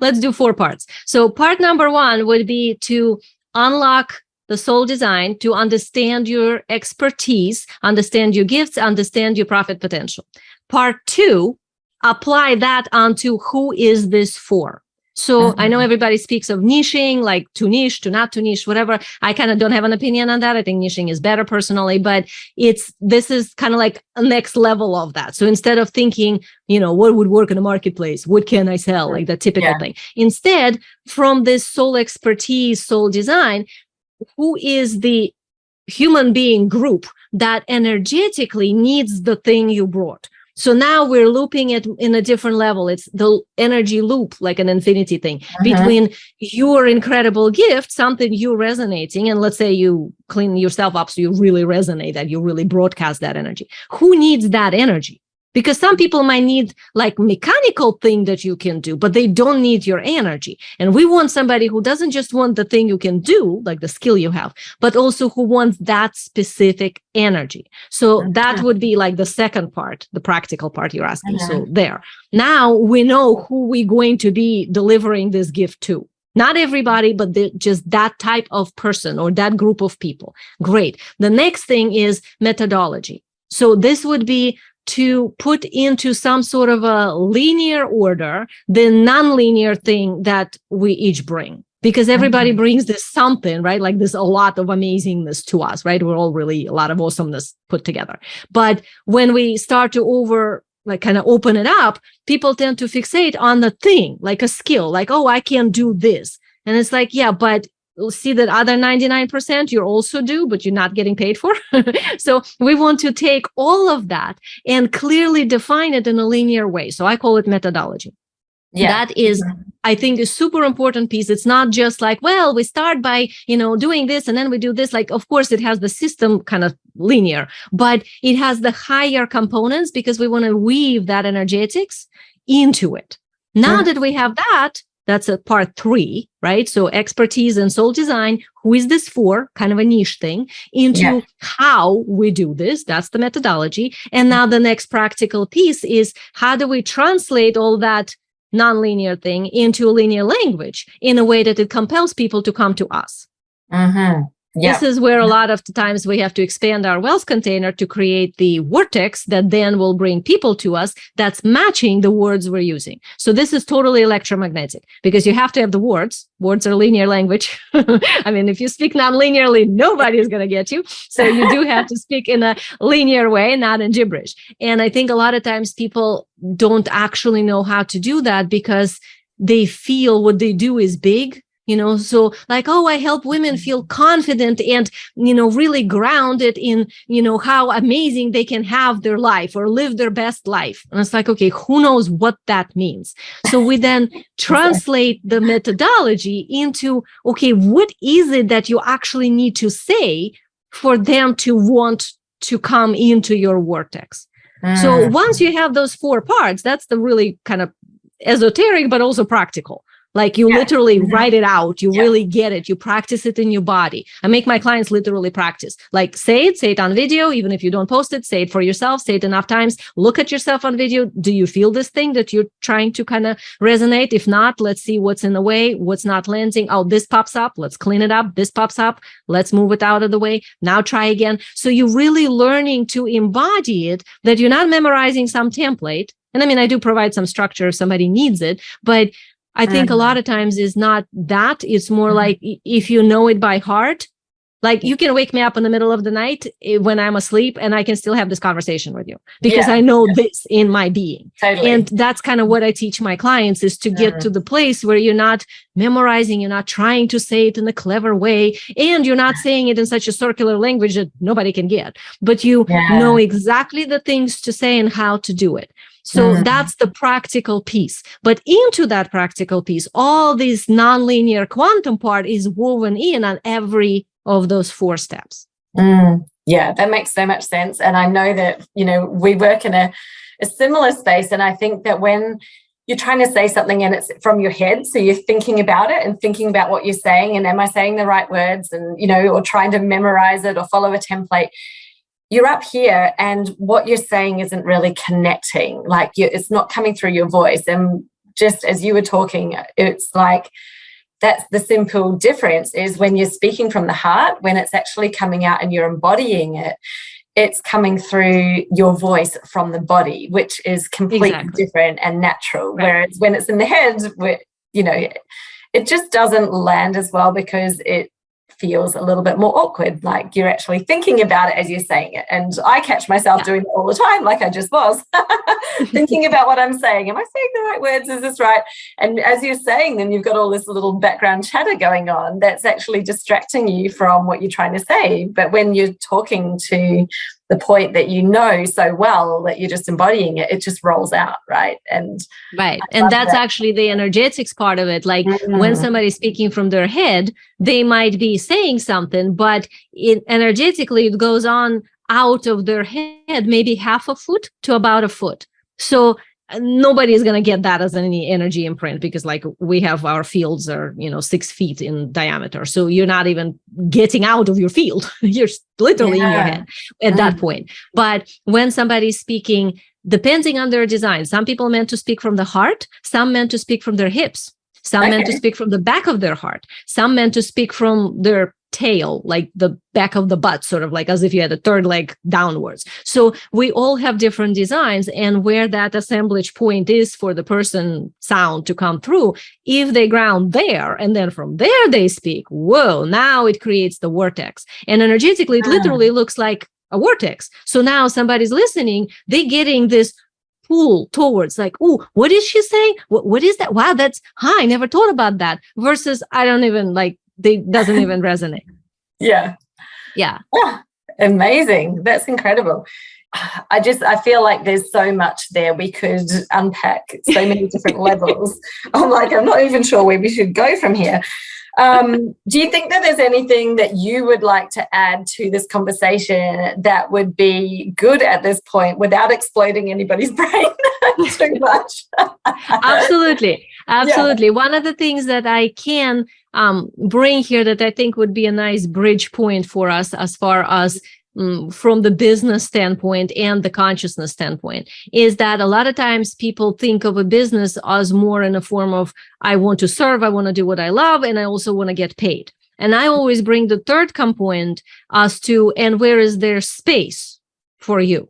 Let's do 4 parts. So part number 1 would be to unlock the soul design, to understand your expertise, understand your gifts, understand your profit potential. Part 2, apply that onto who is this for. So I know everybody speaks of niching, like to niche, to not to niche, whatever. I kind of don't have an opinion on that. I think niching is better personally, but this is kind of like a next level of that. So instead of thinking, what would work in the marketplace? What can I sell? Like the typical thing. Instead, from this soul expertise, soul design, who is the human being group that energetically needs the thing you brought? So now we're looping it in a different level. It's the energy loop, like an infinity thing, between your incredible gift, something you're resonating, and let's say you clean yourself up so you really resonate, that you really broadcast that energy. Who needs that energy? Because some people might need like mechanical thing that you can do, but they don't need your energy. And we want somebody who doesn't just want the thing you can do, like the skill you have, but also who wants that specific energy. So that would be like the second part, the practical part you're asking. So there. Now we know who we're going to be delivering this gift to. Not everybody, but just that type of person or that group of people. Great. The next thing is methodology. So this would be to put into some sort of a linear order the non-linear thing that we each bring, because everybody brings this something, right? Like there's a lot of amazingness to us, right? We're all really a lot of awesomeness put together. But when we start to kind of open it up, people tend to fixate on the thing, like a skill, like, oh, I can do this. And it's like, yeah, but see that other 99% you also do, but you're not getting paid for. So we want to take all of that and clearly define it in a linear way. So I call it methodology. That is, I think, a super important piece. It's not just like, well, we start by, doing this and then we do this. Like, of course, it has the system kind of linear, but it has the higher components because we want to weave that energetics into it. Now that we have that, that's a part 3, right? So expertise and soul design. Who is this for? Kind of a niche thing. Into how we do this. That's the methodology. And now the next practical piece is how do we translate all that non-linear thing into a linear language in a way that it compels people to come to us. This is where a lot of the times we have to expand our wealth container to create the vortex that then will bring people to us that's matching the words we're using. So this is totally electromagnetic because you have to have the words. Words are linear language. I mean, if you speak non-linearly, nobody is going to get you. So you do have to speak in a linear way, not in gibberish. And I think a lot of times people don't actually know how to do that because they feel what they do is big. So like, oh, I help women feel confident and, really grounded in, how amazing they can have their life or live their best life. And it's like, okay, who knows what that means? So we then translate the methodology into, okay, what is it that you actually need to say for them to want to come into your vortex? So once you have those 4 parts, that's the really kind of esoteric, but also practical. Like you literally write it out. You really get it. You practice it in your body. I make my clients literally practice. Like say it on video. Even if you don't post it, say it for yourself. Say it enough times. Look at yourself on video. Do you feel this thing that you're trying to kind of resonate? If not, let's see what's in the way, what's not landing. Oh, this pops up. Let's clean it up. This pops up. Let's move it out of the way. Now try again. So you're really learning to embody it, that you're not memorizing some template. And I mean, I do provide some structure if somebody needs it, but I think a lot of times is not that. It's more like if you know it by heart, like you can wake me up in the middle of the night when I'm asleep and I can still have this conversation with you because I know this in my being. Totally. And that's kind of what I teach my clients is to get to the place where you're not memorizing, you're not trying to say it in a clever way, and you're not saying it in such a circular language that nobody can get, but you know exactly the things to say and how to do it. So that's the practical piece. But into that practical piece, all this nonlinear quantum part is woven in on every of those 4 steps. Yeah, that makes so much sense. And I know that, we work in a similar space. And I think that when you're trying to say something and it's from your head, so you're thinking about it and thinking about what you're saying, and am I saying the right words, and, you know, or trying to memorize it or follow a template, you're up here and what you're saying isn't really connecting. Like, it's not coming through your voice. And just as you were talking, it's like, that's the simple difference, is when you're speaking from the heart, when it's actually coming out and you're embodying it, it's coming through your voice from the body, which is completely different and natural. Right. Whereas when it's in the head, you know, it just doesn't land as well, because it feels a little bit more awkward, like you're actually thinking about it as you're saying it. And I catch myself doing it all the time, like I just was, thinking about what I'm saying. Am I saying the right words? Is this right? And as you're saying them, you've got all this little background chatter going on that's actually distracting you from what you're trying to say. But when you're talking to the point that you know so well that you're just embodying it, it just rolls out, right? And that's actually the energetics part of it. Like when somebody's speaking from their head, they might be saying something, but energetically it goes on out of their head, maybe half a foot to about a foot. So nobody is going to get that as any energy imprint, because like we have, our fields are, 6 feet in diameter. So you're not even getting out of your field. You're literally in your head at that point. But when somebody's speaking, depending on their design, some people meant to speak from the heart, some meant to speak from their hips, some meant to speak from the back of their heart, some meant to speak from their tail, like the back of the butt, sort of like as if you had a third leg downwards. So we all have different designs, and where that assemblage point is for the person sound to come through, if they ground there and then from there they speak, whoa, now it creates the vortex. And energetically, it literally looks like a vortex. So now somebody's listening, they're getting this pull towards, like, oh, what is she saying? What is that? Wow, I never thought about that. Versus, I don't even doesn't even resonate. Yeah. Oh, amazing. That's incredible. I feel like there's so much there we could unpack, so many different levels. I'm not even sure where we should go from here. Do you think that there's anything that you would like to add to this conversation that would be good at this point without exploding anybody's brain too much? Absolutely. Yeah. One of the things that I can bring here that I think would be a nice bridge point for us, as far as from the business standpoint and the consciousness standpoint, is that a lot of times people think of a business as more in a form of, I want to serve, I want to do what I love, and I also want to get paid. And I always bring the third component as to, and where is there space for you?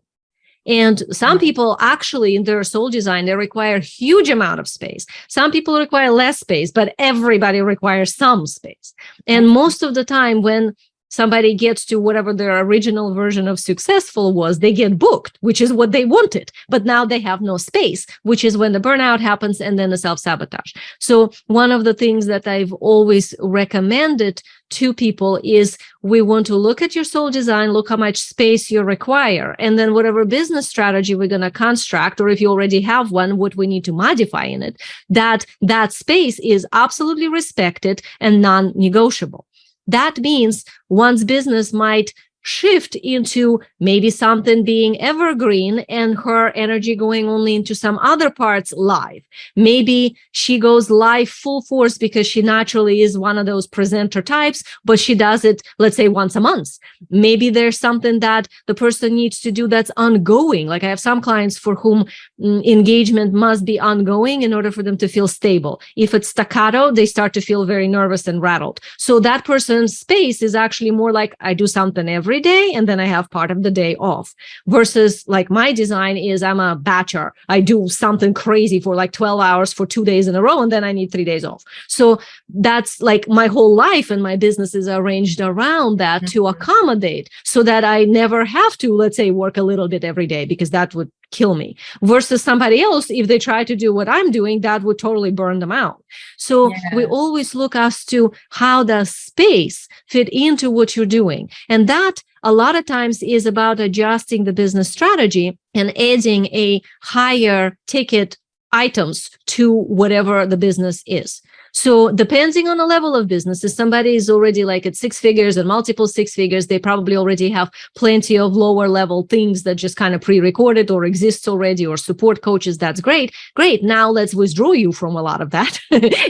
And some people actually, in their soul design, they require huge amount of space. Some people require less space, but everybody requires some space. And most of the time when somebody gets to whatever their original version of successful was, they get booked, which is what they wanted. But now they have no space, which is when the burnout happens and then the self-sabotage. So one of the things that I've always recommended to people is, we want to look at your soul design, look how much space you require, and then whatever business strategy we're going to construct, or if you already have one, what we need to modify in it, that space is absolutely respected and non-negotiable. That means one's business might shift into maybe something being evergreen and her energy going only into some other parts live. Maybe she goes live full force because she naturally is one of those presenter types, but she does it, let's say, once a month. Maybe there's something that the person needs to do that's ongoing. Like I have some clients for whom engagement must be ongoing in order for them to feel stable. If it's staccato, they start to feel very nervous and rattled. So that person's space is actually more like, I do something every day and then I have part of the day off, versus like my design is, I'm a batcher. I do something crazy for like 12 hours for 2 days in a row and then I need 3 days off. So that's like my whole life, and my business is arranged around that to accommodate, so that I never have to, let's say, work a little bit every day, because that would kill me. Versus somebody else, if they try to do what I'm doing, that would totally burn them out. So we always look as to how does space fit into what you're doing. And that a lot of times is about adjusting the business strategy and adding a higher ticket items to whatever the business is. So depending on the level of business, if somebody is already like at 6 figures and multiple 6 figures, they probably already have plenty of lower level things that just kind of pre-recorded or exists already, or support coaches. That's great. Great. Now let's withdraw you from a lot of that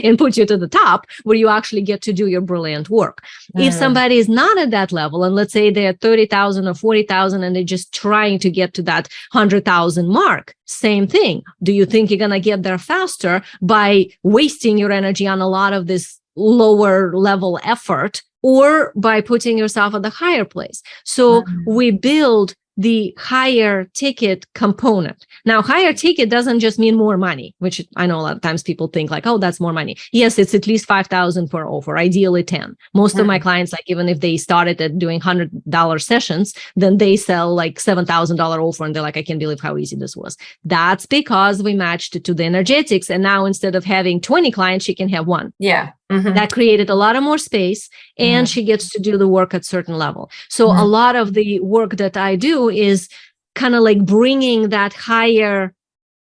and put you to the top where you actually get to do your brilliant work. If somebody is not at that level, and let's say they're 30,000 or 40,000 and they're just trying to get to that 100,000 mark, same thing. Do you think you're going to get there faster by wasting your energy on a lot of this lower level effort, or by putting yourself at the higher place? So we build the higher ticket component. Now, higher ticket doesn't just mean more money, which I know a lot of times people think like, oh, that's more money. Yes, it's at least 5,000 per offer, ideally 10. Most of my clients, like even if they started at doing $100 sessions, then they sell like $7,000 offer and they're like, I can't believe how easy this was. That's because we matched it to the energetics. And now instead of having 20 clients, she can have one. Yeah. That created a lot of more space, and she gets to do the work at certain level. So a lot of the work that I do is kind of like bringing that higher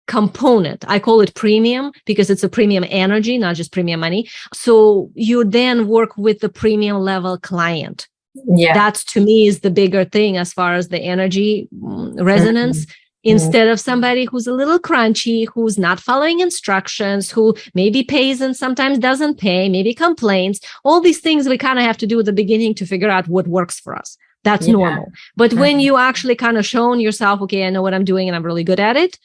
component. I call it premium because it's a premium energy, not just premium money. So you then work with the premium level client. Yeah. That's to me is the bigger thing as far as the energy resonance. Instead of somebody who's a little crunchy, who's not following instructions, who maybe pays and sometimes doesn't pay, maybe complains, all these things we kind of have to do at the beginning to figure out what works for us. That's normal. But when you actually kind of shown yourself, okay, I know what I'm doing and I'm really good at it,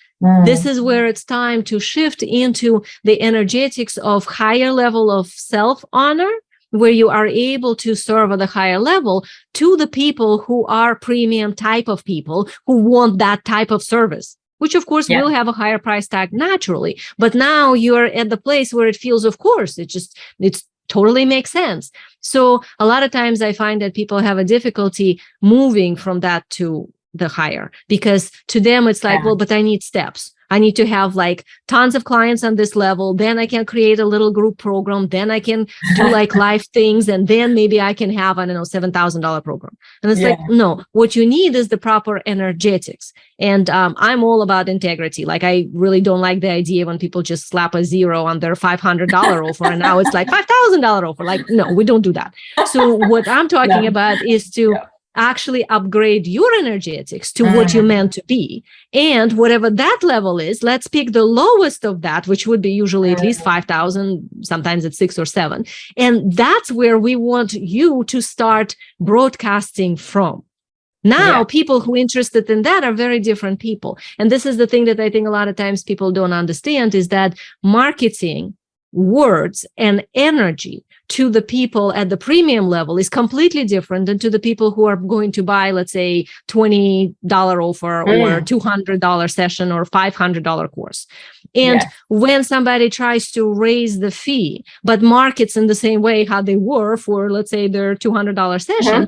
this is where it's time to shift into the energetics of higher level of self-honor, where you are able to serve at a higher level to the people who are premium type of people who want that type of service, which of course will have a higher price tag naturally. But now you're at the place where it feels, of course, it's totally makes sense. So a lot of times I find that people have a difficulty moving from that to the higher, because to them it's like, well, but I need steps. I need to have like tons of clients on this level. Then I can create a little group program. Then I can do like live things. And then maybe I can have, I don't know, $7,000 program. And it's like, no, what you need is the proper energetics. And I'm all about integrity. Like, I really don't like the idea when people just slap a zero on their $500 offer. And now it's like $5,000 offer. Like, no, we don't do that. So what I'm talking about is to actually upgrade your energetics to what you're meant to be. And whatever that level is, let's pick the lowest of that, which would be usually at least 5,000, sometimes it's 6 or 7. And that's where we want you to start broadcasting from. Now, people who are interested in that are very different people. And this is the thing that I think a lot of times people don't understand, is that marketing words and energy to the people at the premium level is completely different than to the people who are going to buy, let's say, $20 offer or $200 session or $500 course. And when somebody tries to raise the fee, but markets in the same way how they were for, let's say, their $200 session,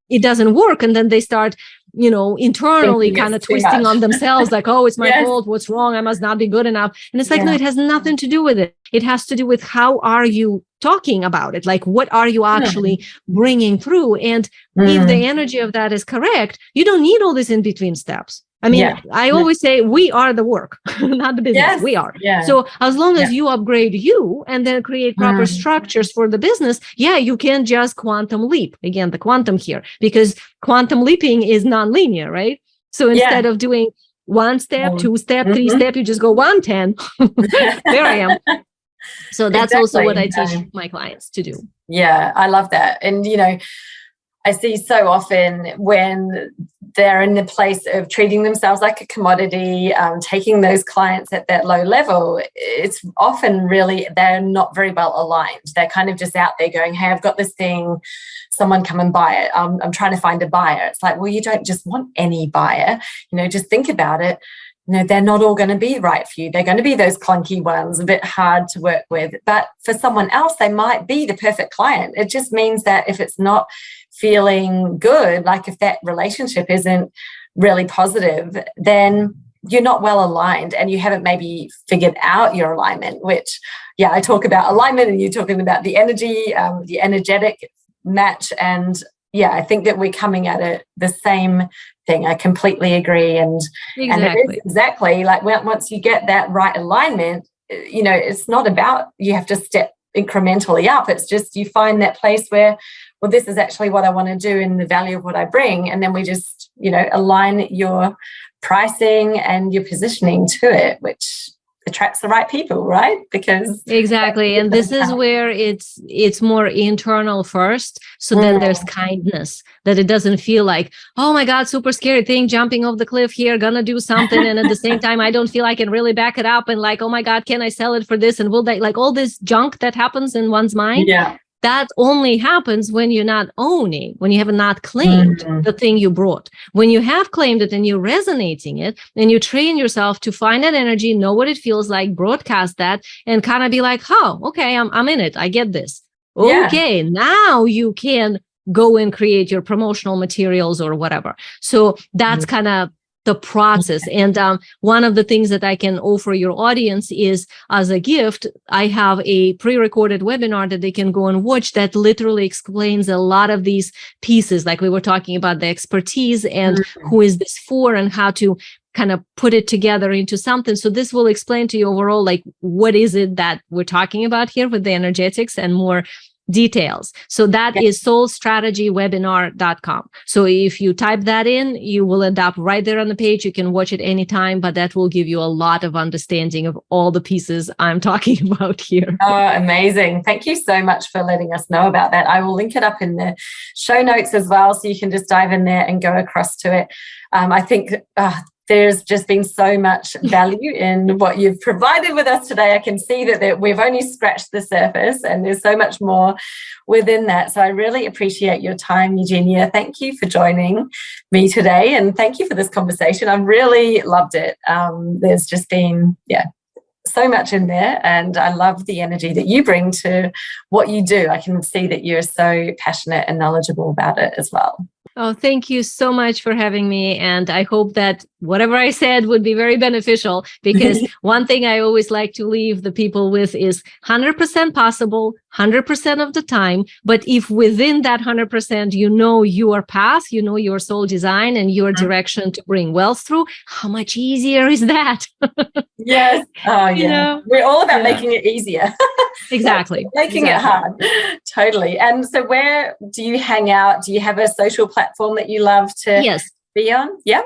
it doesn't work. And then they start, internally kind of twisting on themselves, like, oh, it's my fault. What's wrong? I must not be good enough. And it's like, no, it has nothing to do with it. It has to do with how are you talking about it? Like, what are you actually bringing through? And if the energy of that is correct, you don't need all these in-between steps. I mean, I always say we are the work, not the business. We are. So as long as you upgrade you and then create proper structures for the business, you can just quantum leap. Again, the quantum here, because quantum leaping is non-linear, right? So instead of doing 1 step, 2 step, 3 step, you just go 1, 10. There I am. So that's also what I teach my clients to do. Yeah, I love that. And, I see so often when they're in the place of treating themselves like a commodity, taking those clients at that low level, it's often really, they're not very well aligned. They're kind of just out there going, hey, I've got this thing, someone come and buy it. I'm trying to find a buyer. It's like, well, you don't just want any buyer, just think about it. They're not all going to be right for you. They're going to be those clunky ones, a bit hard to work with. But for someone else, they might be the perfect client. It just means that if it's not feeling good, like if that relationship isn't really positive, then you're not well aligned and you haven't maybe figured out your alignment, which, I talk about alignment and you're talking about the energy, the energetic match. And I think that we're coming at it the same thing. I completely agree. And it is exactly like once you get that right alignment, it's not about you have to step incrementally up. It's just you find that place where, well, this is actually what I want to do and the value of what I bring. And then we just, align your pricing and your positioning to it, which attracts the right people, right? Because exactly. And this is where it's more internal first. So then there's kindness, that it doesn't feel like, oh my God, super scary thing, jumping off the cliff here, gonna do something. And at the same time, I don't feel I can really back it up. And like, oh my God, can I sell it for this? And will they, like all this junk that happens in one's mind? Yeah. That only happens when you're not owning, when you have not claimed the thing you brought. When you have claimed it and you're resonating it, and you train yourself to find that energy, know what it feels like, broadcast that, and kind of be like, oh, okay, I'm in it. I get this. Okay, now you can go and create your promotional materials or whatever. So that's kind of the process. And one of the things that I can offer your audience is, as a gift, I have a pre-recorded webinar that they can go and watch that literally explains a lot of these pieces, like we were talking about the expertise and who is this for and how to kind of put it together into something. So this will explain to you overall, like, what is it that we're talking about here with the energetics and more details. So that is soulstrategywebinar.com. So if you type that in, you will end up right there on the page. You can watch it anytime, but that will give you a lot of understanding of all the pieces I'm talking about here. Oh, amazing. Thank you so much for letting us know about that. I will link it up in the show notes as well, so you can just dive in there and go across to it. I think there's just been so much value in what you've provided with us today. I can see that we've only scratched the surface and there's so much more within that. So I really appreciate your time, Eugenia. Thank you for joining me today, and thank you for this conversation. I've really loved it. There's just been, so much in there, and I love the energy that you bring to what you do. I can see that you're so passionate and knowledgeable about it as well. Oh, thank you so much for having me. And I hope that whatever I said would be very beneficial, because one thing I always like to leave the people with is 100% possible, 100% of the time. But if within that 100%, you know your path, you know your soul design and your direction to bring wealth through, how much easier is that? Yes. Oh, yeah. We're all about making it easier. Exactly. Making it hard. Totally. And so where do you hang out? Do you have a social platform that you love to be on? Yeah.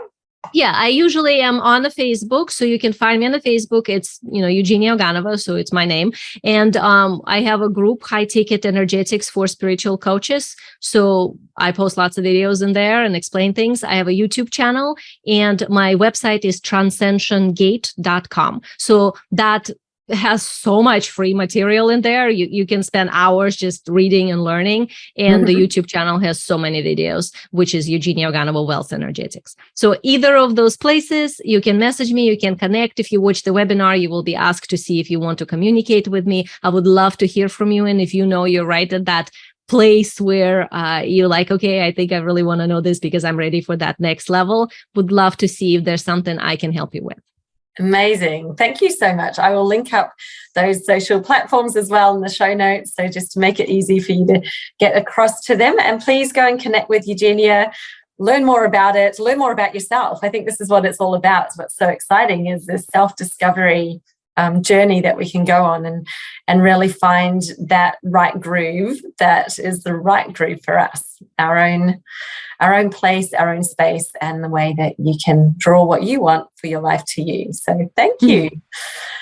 Yeah, I usually am on the Facebook, so you can find me on the Facebook. It's, Eugenia Oganova, so it's my name. And I have a group, High Ticket Energetics for Spiritual Coaches. So I post lots of videos in there and explain things. I have a YouTube channel, and my website is transcensiongate.com. So that has so much free material in there. You can spend hours just reading and learning. And the YouTube channel has so many videos, which is Eugenia Oganova Wealth Energetics. So either of those places, you can message me, you can connect. If you watch the webinar, you will be asked to see if you want to communicate with me. I would love to hear from you. And if you know you're right at that place where you're like, okay, I think I really want to know this because I'm ready for that next level, would love to see if there's something I can help you with. Amazing. Thank you so much. I will link up those social platforms as well in the show notes. So just to make it easy for you to get across to them. And please go and connect with Eugenia, learn more about it, learn more about yourself. I think this is what it's all about. What's so exciting is this self-discovery journey that we can go on and really find that right groove that is the right groove for us, our own place, our own space, and the way that you can draw what you want for your life to you. So thank you.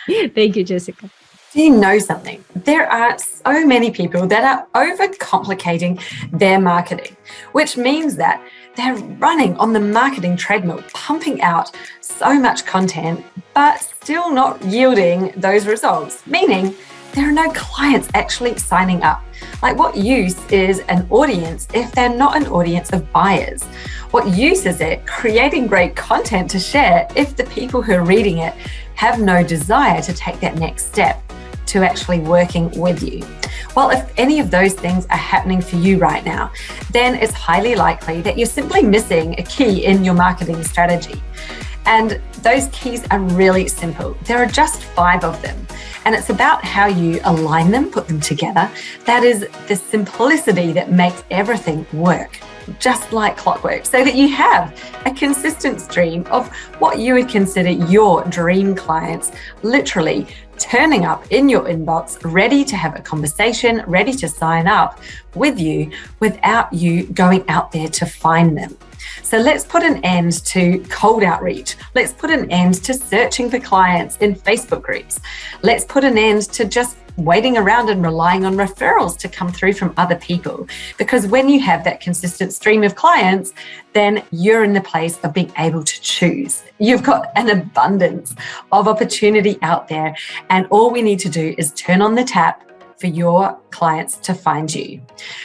Thank you, Jessica. Do you know something? There are so many people that are overcomplicating their marketing, which means that they're running on the marketing treadmill, pumping out so much content, but still not yielding those results, meaning there are no clients actually signing up. Like, what use is an audience if they're not an audience of buyers? What use is it creating great content to share if the people who are reading it have no desire to take that next step to actually working with you? Well, if any of those things are happening for you right now, then it's highly likely that you're simply missing a key in your marketing strategy. And those keys are really simple. There are just 5 of them. And it's about how you align them, put them together. That is the simplicity that makes everything work. just like clockwork, so that you have a consistent stream of what you would consider your dream clients literally turning up in your inbox, ready to have a conversation, ready to sign up with you without you going out there to find them. So let's put an end to cold outreach. Let's put an end to searching for clients in Facebook groups. Let's put an end to just waiting around and relying on referrals to come through from other people. Because when you have that consistent stream of clients, then you're in the place of being able to choose. You've got an abundance of opportunity out there, and all we need to do is turn on the tap for your clients to find you.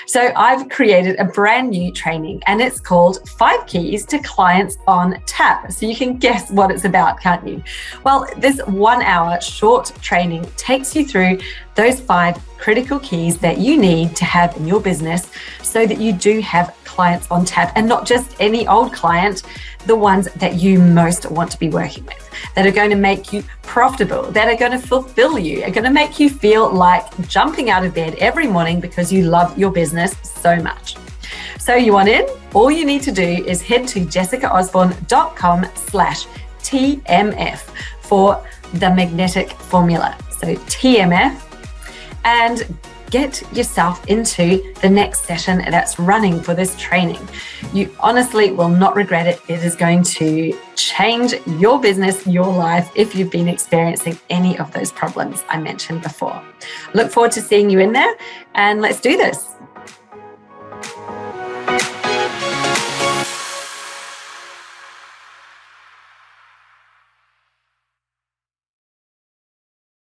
So I've created a brand new training, and it's called 5 Keys to Clients on Tap. So you can guess what it's about, can't you? Well, this 1-hour short training takes you through those 5 critical keys that you need to have in your business so that you do have clients on tap, and not just any old client, the ones that you most want to be working with, that are going to make you profitable, that are going to fulfill you, are going to make you feel like jumping out of bed every morning because you love your business so much. So you want in? All you need to do is head to jessicaosborne.com/TMF for the magnetic formula. So TMF, and get yourself into the next session that's running for this training. You honestly will not regret it. It is going to change your business, your life, if you've been experiencing any of those problems I mentioned before. Look forward to seeing you in there, and let's do this.